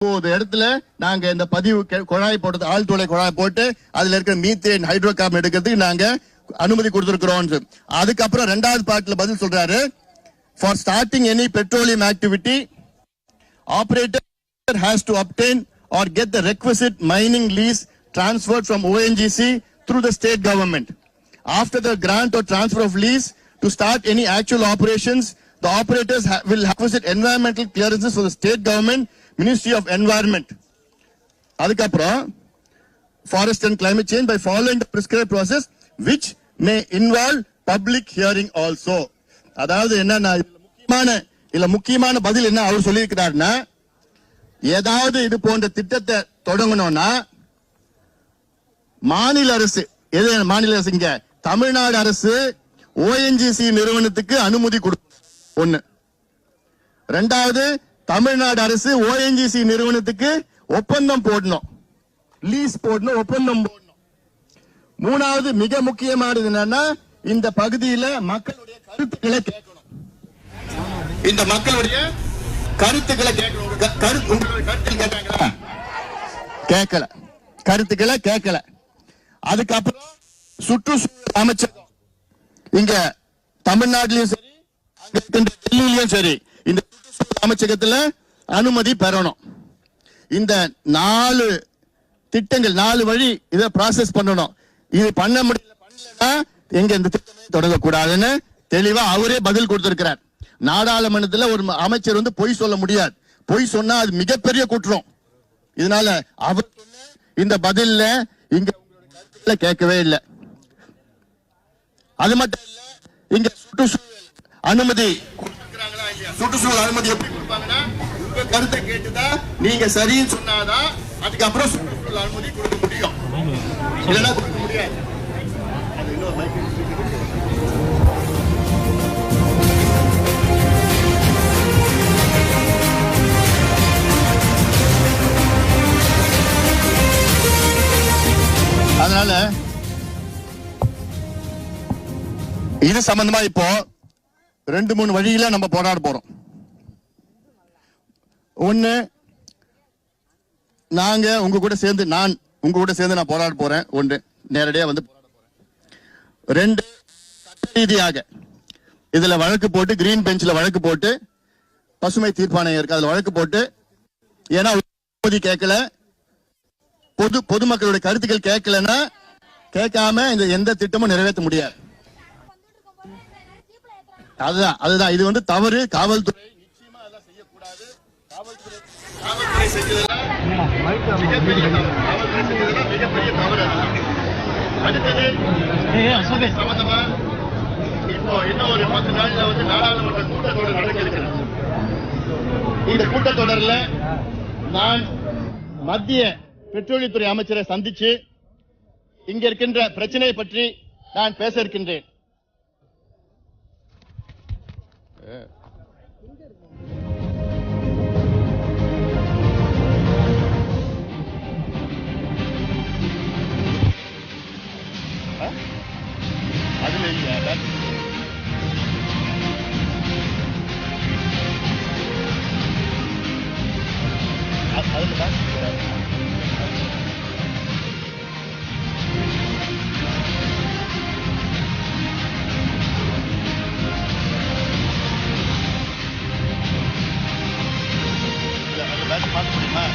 9 இடத்துல நாங்க இந்த பதிவு குழாய் போட்டு ஆழ்துளை குழாய் போட்டு அதுல இருக்கிற மீத்தேன் ஹைட்ரோ கார்பன் எடுக்கிறதுக்கு நாங்க அனுமதி கொடுத்திருக்கிறோம். அதுக்கப்புறம் ரெண்டாவது பார்ட்ல பதில் சொல்றாரு, for starting any petroleum activity operator has to obtain or get the requisite mining lease transferred from ONGC through the state government. After the grant or transfer of lease to start any actual operations, the operators will have requisite environmental clearances for the state government Ministry of Environment. அதுக்கப்புறம் Forest and Climate Change by following the prescribed process which may involve public hearing also. அதாவது என்னன்னா இதுல முக்கியமான பதில் என்ன அவர் சொல்லியிருக்கிறாருன்னா, ஏதாவது இது போன்ற திட்டத்தை தொடங்கணும்னா மாநில அரசு, எது மாநில அரசு, இங்க தமிழ்நாடு அரசு ONGC நிறுவனத்துக்கு அனுமதி கொடுக்கும். ஒண்ணு. ரெண்டாவது, தமிழ்நாடு அரசு ONGC நிறுவனத்துக்கு ஒப்பந்தம் போடணும், லீஸ் போடணும், ஒப்பந்தம் போடணும். மூணாவது மிக முக்கியமானது என்னன்னா, இந்த பகுதியில மக்களுடைய கருத்துக்களை கேட்கணும். இந்த மக்களுடைய கருத்துக்களை கேட்கணும். கருத்துக்கள் கேட்டாங்களா? கேட்கல. கருத்துக்களை கேட்கல. அதுக்கப்புறம் சுற்றுச்சூழல் அமைச்சகம் இங்க தமிழ்நாட்டிலும் சரி, அங்க இருக்கின்ற டெல்லியிலும் சரி, இந்த அமைச்சகத்துல அனுமதி பெறணும். இந்த 4 திட்டங்கள் 4 வழி இதை ப்ராசஸ் பண்ணணும். இது பண்ண முடியல, எங்க இந்த திட்டமே தொடங்கக்கூடாதுன்னு தெளிவா அவரே பதில் கொடுத்திருக்கிறார். நாடாளுமன்றத்தில் ஒரு அமைச்சர் பொய் சொல்ல முடியாது. பொய் சொன்னா அது மிகப்பெரிய குற்றம். இதனால அவர் இந்த பதில்ல இங்க கருத்துக்களை கேட்கவே இல்லை. அது மட்டும் இல்ல, இங்க சுற்றுச்சூழல் அனுமதி சுற்றுச்சூழல் அனுமதி எப்படி கொடுப்பாங்கன்னா, உங்க கருத்தை கேட்டுதான் நீங்க சரின்னு சொன்னாதான் அதுக்கப்புறம் சுற்றுச்சூழல் அனுமதி கொடுக்க முடியும், இல்லைன்னா கொடுக்க முடியாது. அதனால இது சம்பந்தமா இப்போ 2-3 வழியில நம்ம போராட போறோம். ஒண்ணு, நாங்க உங்க கூட சேர்ந்து நான் போராட போறேன். ஒன்று, நேரடியா போராட போறேன். 2, சட்ட ரீதியாக இதுல வழக்கு போட்டு, கிரீன் பெஞ்ச்ல வழக்கு போட்டு, பசுமை தீர்ப்பாணையம் இருக்கு அதுல வழக்கு போட்டு, ஏன்னா அனுமதி கேட்கல, பொதுமக்களுடைய கருத்துக்கள் கேட்கலன்னா கேட்காம இந்த எந்த திட்டமும் நிறைவேற்ற முடியாது. அதுதான் இது தவறு. காவல்துறை நிச்சயமா அதெல்லாம் செய்யக்கூடாது. காவல்துறை செஞ்சதெல்லாம் மிகப்பெரிய தவறு. அடுத்தது சம்பந்தமா இப்போ இன்னும் ஒரு 10 நாள்ல நாடாளுமன்ற கூட்டத்தொடர் நடக்க இருக்கிறது. இந்த கூட்டத்தொடர்ல நான் மத்திய பெட்ரோலியத்துறை அமைச்சரை சந்திச்சு இங்க இருக்கின்ற பிரச்சனையை பற்றி நான் பேச இருக்கின்றேன். அதுல பார்க்க முடியுமா?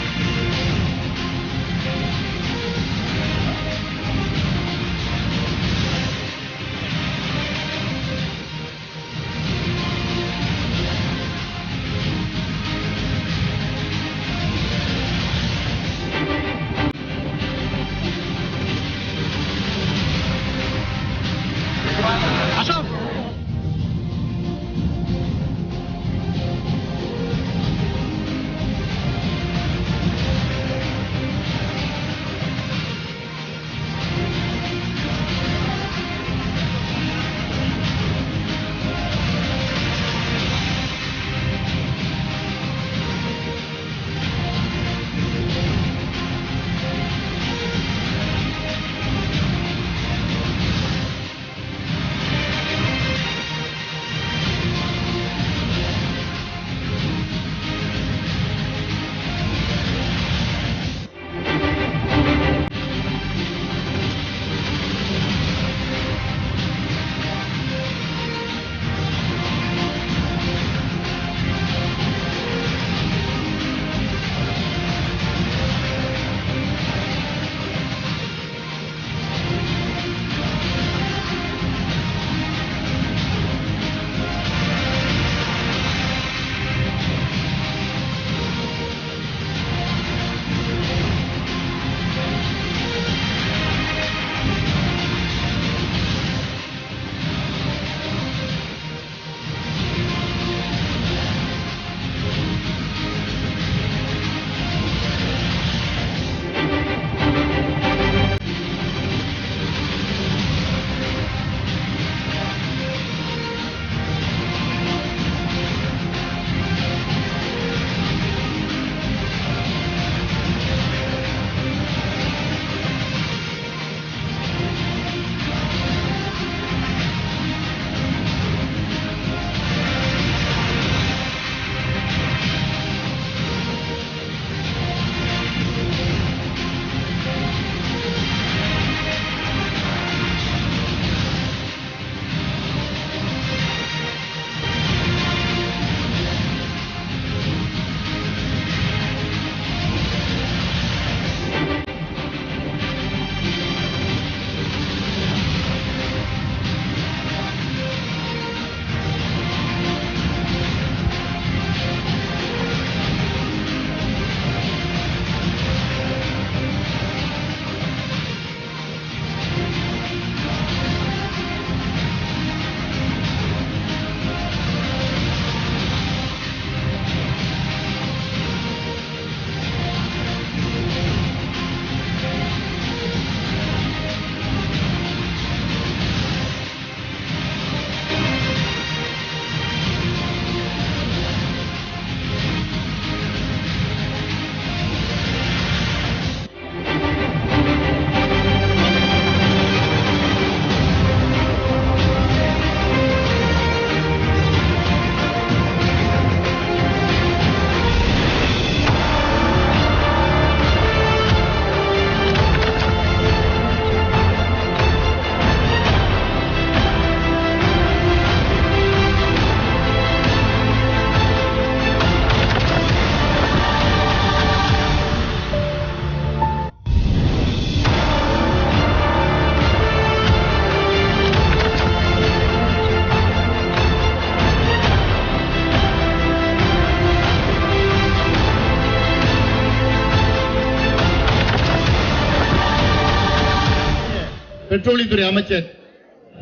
பெட்ரோலியத்துறை அமைச்சர்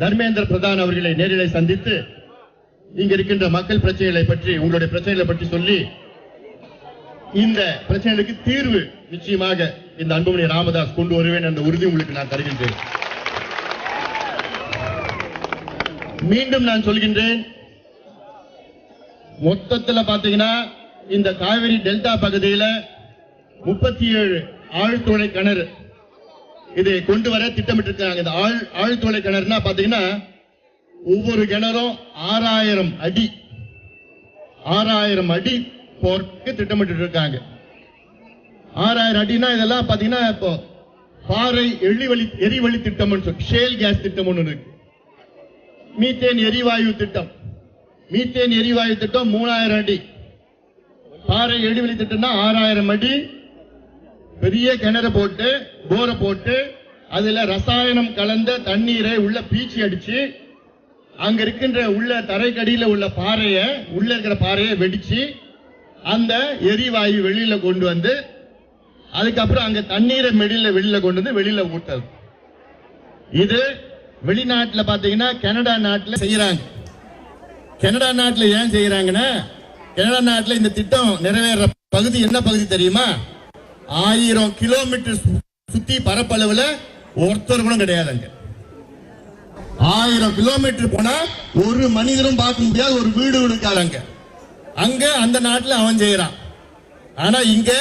தர்மேந்திர பிரதான் அவர்களை நேரிலே சந்தித்து இங்க இருக்கின்ற மக்கள் பிரச்சனைகளை பற்றி, உங்களுடைய பிரச்சனைகளை பற்றி சொல்லி இந்த பிரச்சனைகளுக்கு தீர்வு நிச்சயமாக இந்த அன்புமணி ராமதாஸ் கொண்டு வருவேன் என்ற உறுதி உங்களுக்கு நான் தருகின்றேன். மீண்டும் நான் சொல்கின்றேன், மொத்தத்தில் பாத்தீங்கன்னா இந்த காவிரி டெல்டா பகுதியில் 37 ஆழ்துளை கிணறு இதை கொண்டு வர திட்டமிட்டிருக்காங்க. இந்த ஆழ்துளை கிணறுனா பாத்தீங்கன்னா ஒவ்வொரு கிணறும் 6000 அடி போர்க்கு திட்டமிட்டு இருக்காங்க. 6000 அடினா இதெல்லாம் பாத்தீங்கன்னா இப்போ பாறை எரிவளி திட்டம், ஷேல் கேஸ் திட்டம் ஒன்று இருக்கு. மீத்தேன் எரிவாயு திட்டம் 3000 அடி. பாறை எரிவளி திட்டம்னா 6000 அடி பெரிய கிணறு போட்டு போரை போட்டு அதுல ரசாயனம் கலந்த தண்ணீரை உள்ள பீச்சி அடிச்சு அங்க இருக்கின்ற உள்ள தரைக்கடியில உள்ள பாறையை, உள்ள இருக்கிற பாறையை வெடிச்சு அந்த எரிவாயு வெளியில கொண்டு வந்து அதுக்கப்புறம் அங்க தண்ணீரை வெளியில கொண்டு வந்து வெளியில ஊட்டது. இது வெளிநாட்டுல பாத்தீங்கன்னா கனடா நாட்டுல செய்யறாங்க. கனடா நாட்டுல ஏன் செய்யறாங்கன்னா, கனடா நாட்டுல இந்த திட்டம் நிறைவேற பகுதி என்ன பகுதி தெரியுமா? 1000 கிலோமீட்டர் சுத்தி பரப்பளவுல ஒருத்தர் கூட கிடையாது. அங்க 1000 கிலோமீட்டர் போனா ஒரு மனிதரும் பார்க்க முடியாது, ஒரு வீடு இருக்காது. அங்க அந்த நாட்டுல அவன் செய்யறான். ஆனா இங்க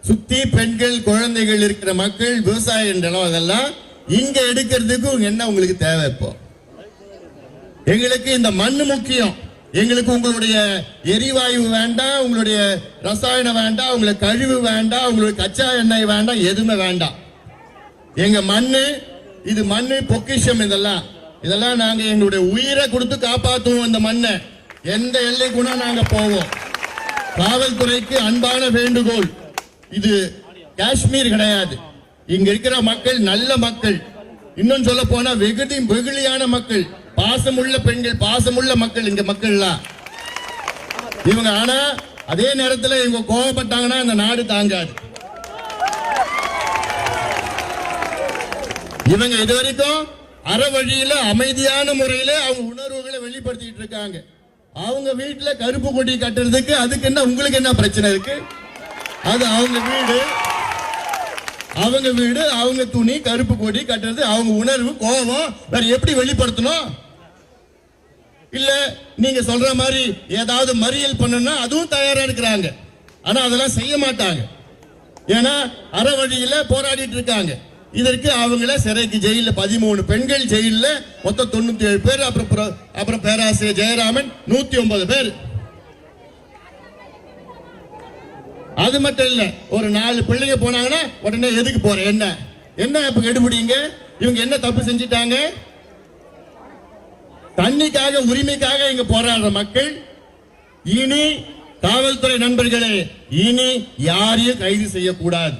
சுத்தி பெண்கள் குழந்தைகள் இருக்கிற மக்கள் விவசாய நிலம் அதெல்லாம் இங்க எடுக்கிறதுக்கு என்ன உங்களுக்கு தேவை? இப்போ எங்களுக்கு இந்த மண்ணு முக்கியம். எங்களுக்கு உங்களுடைய எரிவாயு வேண்டாம், உங்களுடைய ரசாயனம் வேண்டாம், உங்களுக்கு கழிவு வேண்டாம், உங்களுக்கு கச்சா எண்ணெய் வேண்டாம், எதுவுமே வேண்டாம். எங்க மண்ணு இது மண்ணு பொக்கிஷம். இதெல்லாம் நாங்க எங்களுடைய உயிரை கொடுத்து காப்பாற்றுவோம். இந்த மண்ணை எந்த எல்லைக்குனா நாங்க போவோம். காவல்துறைக்கு அன்பான வேண்டுகோள், இது காஷ்மீர் கிடையாது. இங்க இருக்கிற மக்கள் நல்ல மக்கள், இன்னும் சொல்ல போனா வெகுளியான மக்கள், பாசமுள்ள பெண்கள், பாசமுள்ள மக்கள் இங்க மக்கள்லாம் இவங்க. ஆனா அதே நேரத்தில் இவங்க கோபப்பட்டாங்கன்னா இந்த நாடு தாங்காது. இவங்க இதுவரைக்கும் அறவழியில அமைதியான முறையில அவங்க உணர்வுகளை வெளிப்படுத்திட்டு இருக்காங்க. அவங்க வீட்டுல கருப்பு கொடி கட்டுறதுக்கு அதுக்கு என்ன, உங்களுக்கு என்ன பிரச்சனை இருக்கு? அது அவங்க வீடு, அவங்க துணி, கருப்பு கொடி கட்டுறது அவங்க உணர்வு, கோபம். வேற எப்படி வெளிப்படுத்தணும்? இல்ல நீங்க சொல்ற மாதிரி ஏதாவது மறியல் பண்ணணும்னா அதுவும் தயாரா இருக்கிறாங்க. ஆனா அதெல்லாம் செய்ய மாட்டாங்க. ஏன்னா அறவழியில போராடிட்டு இருக்காங்க. இதற்கு அவங்கள சிறைக்கு ஜெயில 13 பெண்கள் ஜெயில மொத்தம் 97 பேர். அப்புறம் பேராசிரியர் ஜெயராமன் 109 பேர். அது மட்டும் இல்ல, ஒரு 4 பிள்ளைங்க போனாங்கன்னா உடனே எதுக்கு போற, என்ன இப்ப கெடுபிடிங்க? இவங்க என்ன தப்பு செஞ்சிட்டாங்க? தண்ணிக்காக, உரிமைக்காக இங்க போராடுற மக்கள். இனி காவல்துறை நண்பர்களே, இனி யாரையும் கைது செய்யக்கூடாது.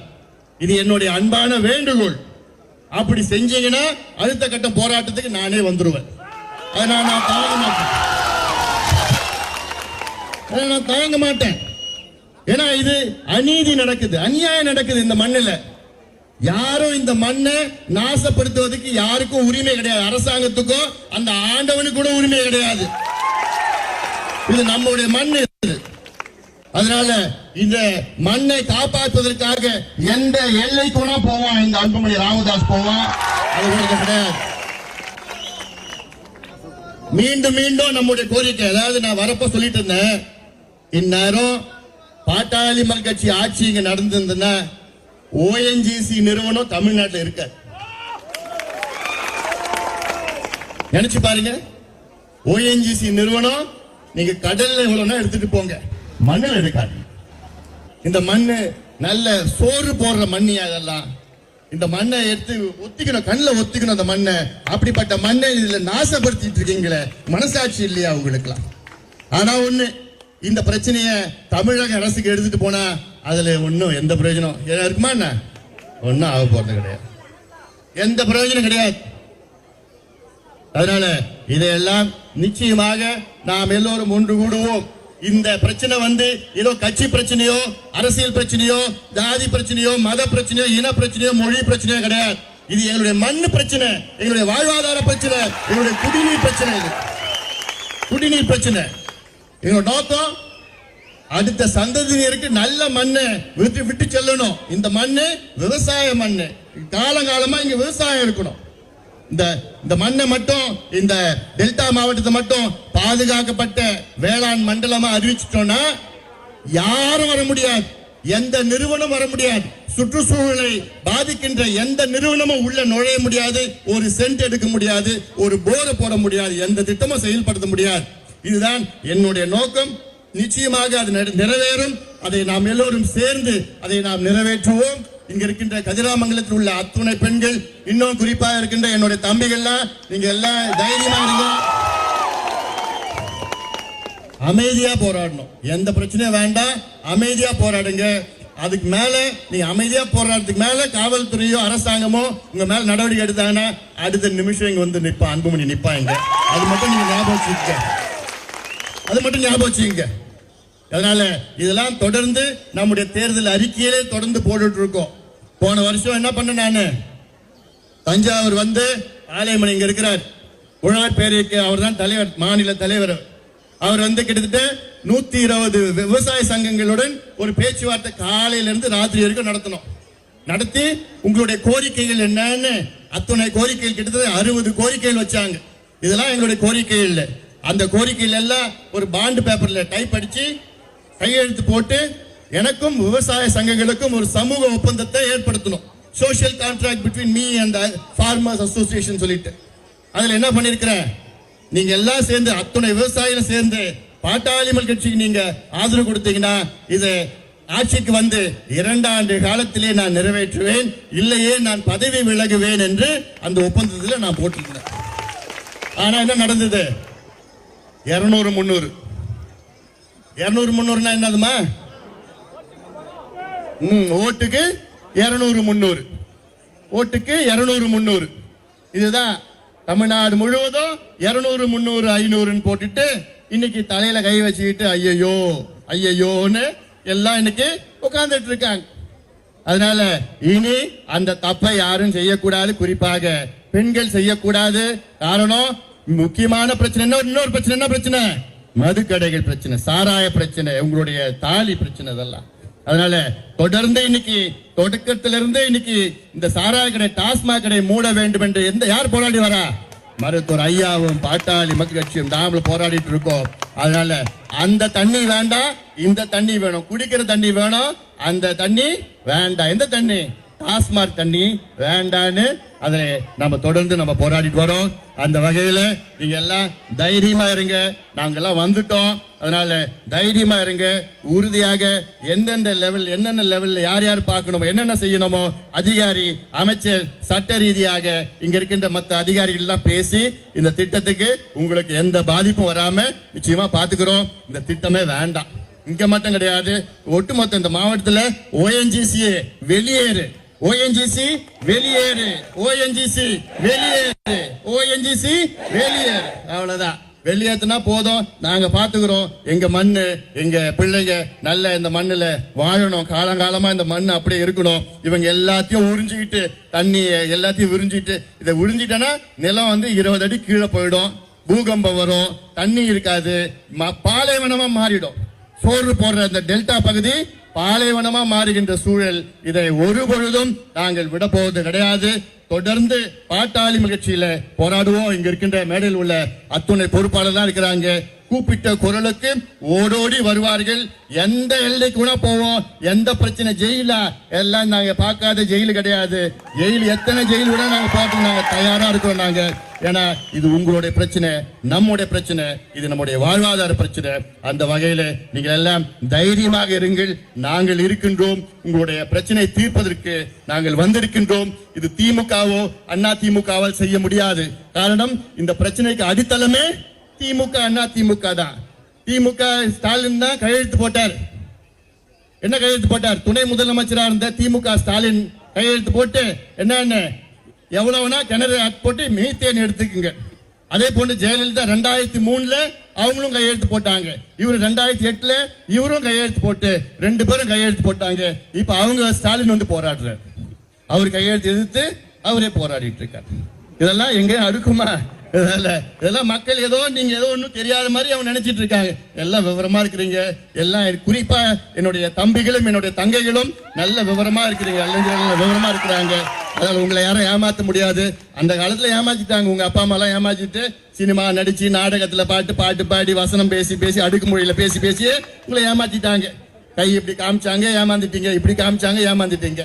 இது என்னுடைய அன்பான வேண்டுகோள். அப்படி செஞ்சீங்கன்னா அடுத்த கட்ட போராட்டத்துக்கு நானே வந்துருவேன். அதனால நான் தயங்க மாட்டேன். ஏன்னா இது அநீதி நடக்குது, அநியாயம் நடக்குது இந்த மண்ணில். யாரும் இந்த மண்ணை நாசப்படுத்துவதற்கு யாருக்கும் உரிமை கிடையாது. அரசாங்கத்துக்கும் அந்த ஆண்டவனுக்கு கூட உரிமை கிடையாது. இது நம்முடைய மண். அதனால இந்த மண்ணை காப்பாற்றுவதற்காக எந்த எல்லைக்குனா போவான் இந்த அன்புமணி ராமதாஸ் போவான். அது கிடையாது. மீண்டும் நம்முடைய கோரிக்கை, அதாவது நான் வரப்ப சொல்லிட்டு இருந்தேன், இந்நேரம் பாட்டாளி மக்கள் கட்சி ஆட்சி இங்க நடந்திருந்ததுன்னா ONGC நிறுவனம் தமிழ்நாட்டில் இருக்க. நினைச்சு பாருங்க, ONGC நிறுவனம் நீங்க கடல்ல எவ்வளவுனா எடுத்துட்டு போங்க, மண்ணில் இருக்காது. இந்த மண்ணு நல்ல சோறு போடுற மண்ணியா இதெல்லாம். இந்த மண்ணை எடுத்து ஒத்திக்கணும், கண்ணில் ஒத்திக்கணும் அந்த மண்ணை. அப்படிப்பட்ட மண்ணை இதுல நாசப்படுத்திட்டு இருக்கீங்களே, மனசாட்சி இல்லையா உங்களுக்குலாம்? ஆனா ஒண்ணு, இந்த பிரச்சனைய தமிழக அரசுக்கு எடுத்துட்டு போனா அதுல ஒன்னும் எந்த பிரயோஜனம் இருக்குமா? என்ன ஒன்னும் ஆக போறது கிடையாது, எந்த பிரயோஜனம் கிடையாது. அதனால இதையெல்லாம் நிச்சயமாக நாம் எல்லோரும் ஒன்று கூடுவோம். இந்த பிரச்சனை ஏதோ கட்சி பிரச்சனையோ, அரசியல் பிரச்சனையோ, ஜாதி பிரச்சனையோ, மத பிரச்சனையோ, இன பிரச்சனையோ, மொழி பிரச்சனையோ கிடையாது. இது எங்களுடைய மண்ணு பிரச்சனை, எங்களுடைய வாழ்வாதார பிரச்சனை, எங்களுடைய குடிநீர் பிரச்சனை. இது குடிநீர் பிரச்சனை. எங்களோட நோக்கம் அடுத்த சந்ததியினருக்கு நல்ல மண்ணை விட்டு செல்லணும். இந்த மண்ணு விவசாய மண்ணு, காலங்காலமா இங்க விவசாயம் இருக்கணும். இந்த மண்ணை மட்டும், இந்த டெல்டா மாவட்டத்தை மட்டும் பாதுகாக்கப்பட்ட வேளாண் மண்டலமா அறிவிச்சிட்டோம்னா யாரும் வர முடியாது, எந்த நிறுவனம் வர முடியாது, சுற்றுச்சூழலை பாதிக்கின்ற எந்த நிறுவனமும் உள்ள நுழைய முடியாது, ஒரு சென்ட் எடுக்க முடியாது, ஒரு போரை போட முடியாது, எந்த திட்டமும் செயல்படுத்த முடியாது. இதுதான் என்னுடைய நோக்கம். நிச்சயமாக அது நிறைவேறும். அதை நாம் எல்லோரும் சேர்ந்து அதை நாம் நிறைவேற்றுவோம். இங்க இருக்கின்ற கதிராமங்கலத்தில் உள்ள அத்துணை பெண்கள், இன்னும் குறிப்பாக இருக்கின்ற என்னுடைய தம்பிகள்லாம், நீங்க எல்லாம் தைரியமா இருங்க, அமைதியா போராடணும். எந்த பிரச்சனையும் வேண்டாம், அமைதியா போராடுங்க. அதுக்கு மேல நீங்க அமைதியா போராடுறதுக்கு மேல காவல்துறையோ அரசாங்கமோ உங்க மேல நடவடிக்கை எடுத்தாங்கன்னா அடுத்த நிமிஷம் இங்க வந்து நிப்பா, அன்புமணி நிப்பாங்க. அது மட்டும் நீங்க ஞாபகம் வச்சுக்க, அது மட்டும் ஞாபகம் வச்சுங்க. அதனால இதெல்லாம் தொடர்ந்து நம்முடைய தேர்தல் அறிக்கையிலே தொடர்ந்து போட்டுட்டு இருக்கோம். போன வருஷம் என்ன பண்ண, நானு தஞ்சாவூர் வந்து ஆலயமணி இங்க இருக்கிறார், உழவர் பேருக்கு அவர் தான் தலைவர், மாநில தலைவர். அவர் வந்து கிட்டத்தட்ட 120 விவசாய சங்கங்களுடன் ஒரு பேச்சுவார்த்தை காலையில இருந்து ராத்திரி வரைக்கும் நடத்தணும். நடத்தி உங்களுடைய கோரிக்கைகள் என்னன்னு அத்துணை கோரிக்கைகள், கிட்டத்தட்ட 60 கோரிக்கைகள் வச்சாங்க. இதெல்லாம் எங்களுடைய கோரிக்கைகள் இல்லை. அந்த கோரிக்கைகள் எல்லாம் ஒரு பாண்டு பேப்பர்ல டைப் அடிச்சு கையெழுத்து போட்டு எனக்கும் விவசாய சங்கங்களுக்கும் ஒரு சமூக ஒப்பந்தத்தை ஏற்படுத்தணும். Social contract between me and farmers association சொல்லிட்டு அதுல என்ன பண்ணிருக்கிறேன், நீங்க எல்லாம் சேர்ந்து அத்துணை விவசாயிகள் சேர்ந்து பாட்டாளி மக்கள் கட்சிக்கு நீங்க ஆதரவு கொடுத்தீங்கன்னா இது ஆட்சிக்கு வந்து 2 ஆண்டு காலத்திலே நான் நிறைவேற்றுவேன், இல்லையே நான் பதவி விலகுவேன் என்று அந்த ஒப்பந்தத்தில் நான் போட்டிருக்கிறேன். ஆனா என்ன நடந்தது, 200-300 என்னதுமா, ஓட்டுக்கு 200-300, ஓட்டுக்கு 200-300. இதுதான் தமிழ்நாடு முழுவதும் 200-300-500 போட்டுட்டு இன்னைக்கு தலையில கை வச்சுக்கிட்டு ஐயோ ஐயோன்னு எல்லாம் இன்னைக்கு உட்கார்ந்துட்டு இருக்காங்க. அதனால இனி அந்த தப்பை யாரும் செய்யக்கூடாது, குறிப்பாக பெண்கள் செய்யக்கூடாது. காரணம் முக்கியமான பிரச்சனை இன்னொரு பிரச்சனை, என்ன பிரச்சனை, மதுக்கடைகள் பிரச்சனை, சாராய பிரச்சனை, உங்களுடைய தாலி பிரச்சனை, இதெல்லாம். அதனால தொடர்ந்து இன்னைக்கு தொடக்கத்திலிருந்து இன்னைக்கு இந்த சாராய கடை, டாஸ்மாக் கடை மூட வேண்டும் என்று யார் போராடி வரா, மருத்துவர் ஐயாவும் பாட்டாளி மக்கள் கட்சியும் நாமளும் போராடிட்டு இருக்கோம். அதனால அந்த தண்ணி வேண்டாம், இந்த தண்ணி வேணும், குடிக்கிற தண்ணி வேணும், அந்த தண்ணி வேண்டாம். எந்த தண்ணி, டாஸ்மாக் தண்ணி வேண்டான்னு அதை நம்ம தொடர்ந்து நம்ம போராடிட்டு வரோம். அந்த வகையில நீங்க எல்லாம் தைரியமா இருங்க, நாங்கெல்லாம் வந்துட்டோம். அதனால தைரியமா இருங்க, உறுதியாக எந்தெந்த லெவல், என்னென்ன லெவல்ல யார் யார் பார்க்கணுமோ, என்னென்ன செய்யணுமோ, அதிகாரி, அமைச்சர், சட்ட ரீதியாக இங்க இருக்கின்ற மற்ற அதிகாரிகள் எல்லாம் பேசி இந்த திட்டத்துக்கு உங்களுக்கு எந்த பாதிப்பும் வராம நிச்சயமா பாத்துக்கிறோம். இந்த திட்டமே வேண்டாம், இங்க மட்டும் கிடையாது, ஒட்டுமொத்த இந்த மாவட்டத்துல ONGC வெளியேறு, ONGC வெளியேறு, ONGC வெளியேறு, ONGC வெளியேறு, அவ்வளவுதான். வெளியேற்றினா போதும், நாங்க பாத்துக்கிறோம். எங்க மண்ணு, எங்க பிள்ளைங்க நல்ல இந்த மண்ணுல வாழணும், காலங்காலமா இந்த மண்ணு அப்படியே இருக்கணும். இவங்க எல்லாத்தையும் உறிஞ்சிக்கிட்டு, தண்ணி எல்லாத்தையும் உறிஞ்சிட்டு, இதை உறிஞ்சிட்டனா நிலம் வந்து 20 அடி கீழே போயிடும், பூகம்பம் வரும், தண்ணி இருக்காது, பாலைவனமா மாறிடும். சோறு போடுற இந்த டெல்டா பகுதி பாலைவனமா மாறுகின்ற சூழல். இதை ஒரு பொழுதும் நாங்கள் விட போவது கிடையாது. தொடர்ந்து பாட்டாளி கட்சியில போராடுவோம். இங்க இருக்கின்ற மேடையில் உள்ள அத்துணை பொறுப்பாளர் தான் இருக்கிறாங்க. கூப்பிட்ட குரலுக்கு ஓடோடி வருவார்கள். எந்த எல்லைக்கு கூட போவோம். எந்த பிரச்சனை, ஜெயிலா எல்லாம் நாங்க பார்க்காத ஜெயிலு கிடையாது. ஜெயில் எத்தனை ஜெயில் விட நாங்க பார்த்து நாங்க தயாரா இருக்கிறோம். நாங்க ஏன்னா இது உங்களுடைய பிரச்சனை, நம்முடைய பிரச்சனை, இது நம்முடைய வாழ்வாதார பிரச்சனை. அந்த வகையில நீங்கள் எல்லாம் தைரியமாக இருங்கள். நாங்கள் இருக்கின்றோம். உங்களுடைய பிரச்சனை தீர்ப்பதற்கு நாங்கள் வந்திருக்கின்றோம். இது திமுகவோ அண்ணா திமுகவால் செய்ய முடியாது. காரணம், இந்த பிரச்சனைக்கு அடித்தளமே திமுக அண்ணா திமுக தான். திமுக ஸ்டாலின் தான் கையெழுத்து போட்டார். என்ன கையெழுத்து போட்டார்? துணை முதலமைச்சரா இருந்த திமுக ஸ்டாலின் கையெழுத்து போட்டு என்ன எவ்வளவுனா கிணறு போட்டு மீத்தேன் எடுத்துக்குங்க. அதே போன்று ஜெயலலிதா 2003 அவங்களும் கையெழுத்து போட்டாங்க. இவரு 2008 இவரும் கையெழுத்து போட்டு 2 பேரும் கையெழுத்து போட்டாங்க. இப்ப அவங்க ஸ்டாலின் வந்து போராடுறாரு. அவர் கையெழுத்து எதிர்த்து அவரே போராடிட்டு இருக்கார். இதெல்லாம் எங்க அடுக்குமா? இதெல்லாம் மக்கள் ஏதோ நீங்க ஏதோ ஒன்றும் தெரியாத மாதிரி அவங்க நினைச்சிட்டு இருக்காங்க. எல்லாம் விவரமா இருக்கிறீங்க. எல்லாம் குறிப்பா என்னுடைய தம்பிகளும் என்னுடைய தங்கைகளும் நல்ல விவரமா இருக்கிறீங்க. இளைஞர்கள் விவரமா இருக்கிறாங்க. அதனால உங்களை யாரும் ஏமாத்த முடியாது. அந்த காலத்துல ஏமாத்திட்டாங்க. உங்க அப்பா அம்மா எல்லாம் ஏமாத்திட்டு சினிமா நடிச்சு நாடகத்துல பாட்டு பாடி வசனம் பேசி அடுக்குமொழியில பேசி உங்களை ஏமாத்திட்டாங்க. கை இப்படி காமிச்சாங்க ஏமாந்துட்டீங்க, இப்படி காமிச்சாங்க ஏமாந்துட்டீங்க.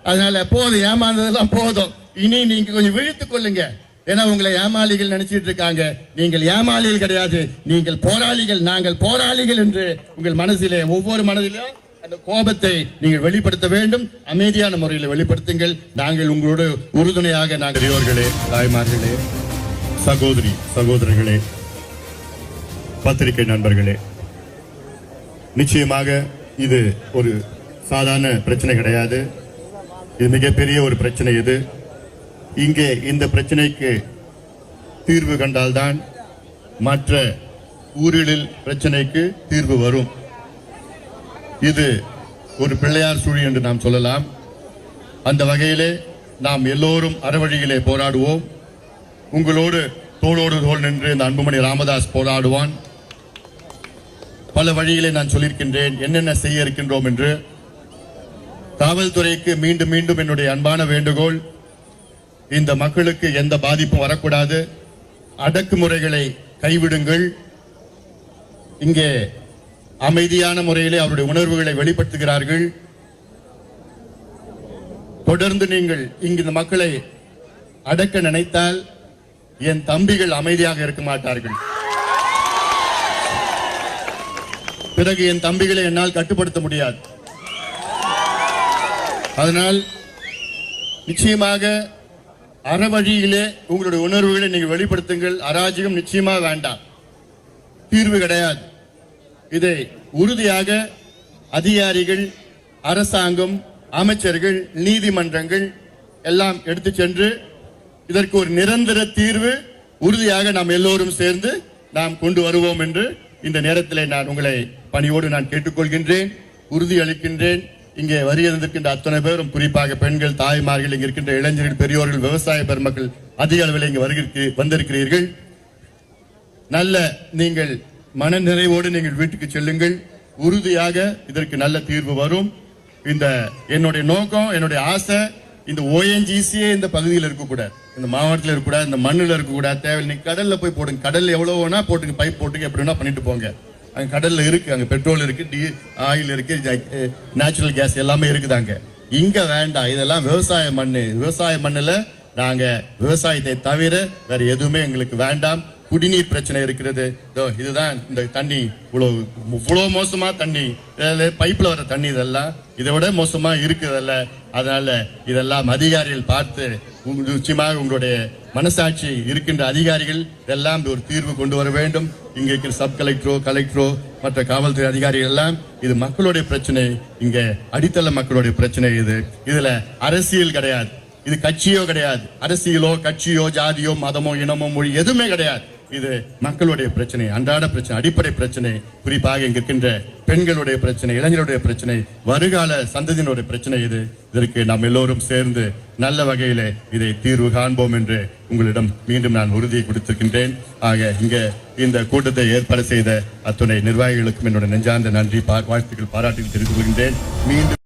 அதனால போதும், ஏமாந்ததெல்லாம் போதும். இனி நீங்க கொஞ்சம் விழித்துக் கொள்ளுங்க. ஏன்னா உங்களை ஏமாளிகள் நினைச்சிட்டு இருக்காங்க. நீங்கள் ஏமாளிகள் கிடையாது, நீங்கள் போராளிகள். நாங்கள் போராளிகள் என்று உங்கள் மனதிலே ஒவ்வொரு மனதிலும் அந்த கோபத்தை நீங்கள் வெளிப்படுத்த வேண்டும். அமைதியான முறையில் வெளிப்படுத்துங்கள். நாங்கள் உங்களோட உறுதுணையாக நாங்கள் பெரியோர்களே, தாய்மார்களே, சகோதரி சகோதரர்களே, பத்திரிகை நண்பர்களே, நிச்சயமாக இது ஒரு சாதாரண பிரச்சனை கிடையாது. இது மிகப்பெரிய ஒரு பிரச்சனை. இது இங்கே இந்த பிரச்சனைக்கு தீர்வு கண்டால்தான் மற்ற ஊர்களில் பிரச்சனைக்கு தீர்வு வரும். இது ஒரு பிள்ளையார் சுழி என்று நாம் சொல்லலாம். அந்த வகையிலே நாம் எல்லோரும் அறவழியிலே போராடுவோம். உங்களோடு தோளோடு தோள் நின்று இந்த அன்புமணி ராமதாஸ் போராடுவான். பல வழியிலே நான் சொல்லியிருக்கின்றேன் என்னென்ன செய்ய இருக்கின்றோம் என்று. காவல்துறைக்கு மீண்டும் மீண்டும் என்னுடைய அன்பான வேண்டுகோள், இந்த மக்களுக்கு எந்த பாதிப்பும் வரக்கூடாது. அடக்குமுறைகளை கைவிடுங்கள். இங்கே அமைதியான முறையிலே அவருடைய உணர்வுகளை வெளிப்படுத்துகிறார்கள். தொடர்ந்து நீங்கள் இங்கு இந்த மக்களை அடக்க நினைத்தால் என் தம்பிகள் அமைதியாக இருக்க மாட்டார்கள். பிறகு என் தம்பிகளை என்னால் கட்டுப்படுத்த முடியாது. அதனால் நிச்சயமாக அறவழியிலே உங்களுடைய உணர்வுகளை நீங்கள் வெளிப்படுத்துங்கள். அராஜகம் நிச்சயமா வேண்டாம், தீர்வு கிடையாது. இதை உறுதியாக அதிகாரிகள், அரசாங்கம், அமைச்சர்கள், நீதிமன்றங்கள் எல்லாம் எடுத்து சென்று இதற்கு ஒரு நிரந்தர தீர்வு உறுதியாக நாம் எல்லோரும் சேர்ந்து நாம் கொண்டு வருவோம் என்று இந்த நேரத்திலே நான் உங்களை பணியோடு நான் கேட்டுக்கொள்கின்றேன், உறுதி அளிக்கின்றேன். இங்கே வருகின்ற அத்தனை பேரும், குறிப்பாக பெண்கள், தாய்மார்கள், இங்க இருக்கின்ற இளைஞர்கள், பெரியோர்கள், விவசாய பெருமக்கள் அதிக அளவில் இங்கு வந்திருக்கிறீர்கள். நல்ல நீங்கள் மன நிறைவோடு நீங்கள் வீட்டுக்கு செல்லுங்கள். உறுதியாக இதற்கு நல்ல தீர்வு வரும். இந்த என்னுடைய நோக்கம், என்னுடைய ஆசை, இந்த ONGCயே இந்த பகுதியில் இருக்கக்கூடாது, இந்த மாவட்டத்தில் இருக்கக்கூடாது, இந்த மண்ணில் இருக்கக்கூடாது. தேவையில்லை, நீங்க கடல்ல போய் போடுங்க. கடல்ல எவ்வளவு வேணா போட்டுங்க, பைப் போட்டுங்க, எப்படி வேணா பண்ணிட்டு போங்க. அங்க கடல்ல இருக்கு, அங்க பெட்ரோல் இருக்கு, ஆயில் இருக்கு, நேச்சுரல் கேஸ் எல்லாமே இருக்குதாங்க. இங்க வேண்டாம். இதெல்லாம் விவசாய மண்ணு. விவசாய மண்ணுல நாங்க விவசாயத்தை தவிர வேற எதுவுமே எங்களுக்கு வேண்டாம். குடிநீர் பிரச்சனை இருக்கிறது. இதுதான் இந்த தண்ணி இவ்வளவு மோசமா தண்ணி, பைப்ல வர தண்ணி இதெல்லாம் இதை விட மோசமா இருக்குதல்ல. அதனால இதெல்லாம் அதிகாரிகள் பார்த்து நிச்சயமாக உங்களுடைய மனசாட்சி இருக்கின்ற அதிகாரிகள் இதெல்லாம் ஒரு தீர்வு கொண்டு வர வேண்டும். இங்க இருக்கிற சப் கலெக்டரோ மற்ற காவல்துறை அதிகாரிகள் எல்லாம் இது மக்களுடைய பிரச்சனை, இங்க அடித்தள மக்களுடைய பிரச்சனை. இதுல அரசியல் கிடையாது, இது கட்சியோ கிடையாது. அரசியலோ கட்சியோ ஜாதியோ மதமோ இனமோ மொழி எதுவுமே கிடையாது. இது மக்களுடைய பிரச்சனை, அன்றாட பிரச்சனை, அடிப்படை பிரச்சனை. குறிப்பாக இங்க இருக்கின்ற பெண்களுடைய பிரச்சனை, இளைஞருடைய பிரச்சனை, வருகால சந்ததியினுடைய பிரச்சனை. இதற்கு நாம் எல்லோரும் சேர்ந்து நல்ல வகையிலே இதை தீர்வு காண்போம் என்று உங்களிடம் மீண்டும் நான் உறுதியை கொடுத்திருக்கின்றேன். ஆக இங்க இந்த கூட்டத்தை ஏற்பாடு செய்த அத்துணை நிர்வாகிகளுக்கும் என்னுடைய நெஞ்சார்ந்த நன்றி, வாழ்த்துக்கள், பாராட்டுகள் தெரிவித்துக் கொள்கின்றேன். மீண்டும்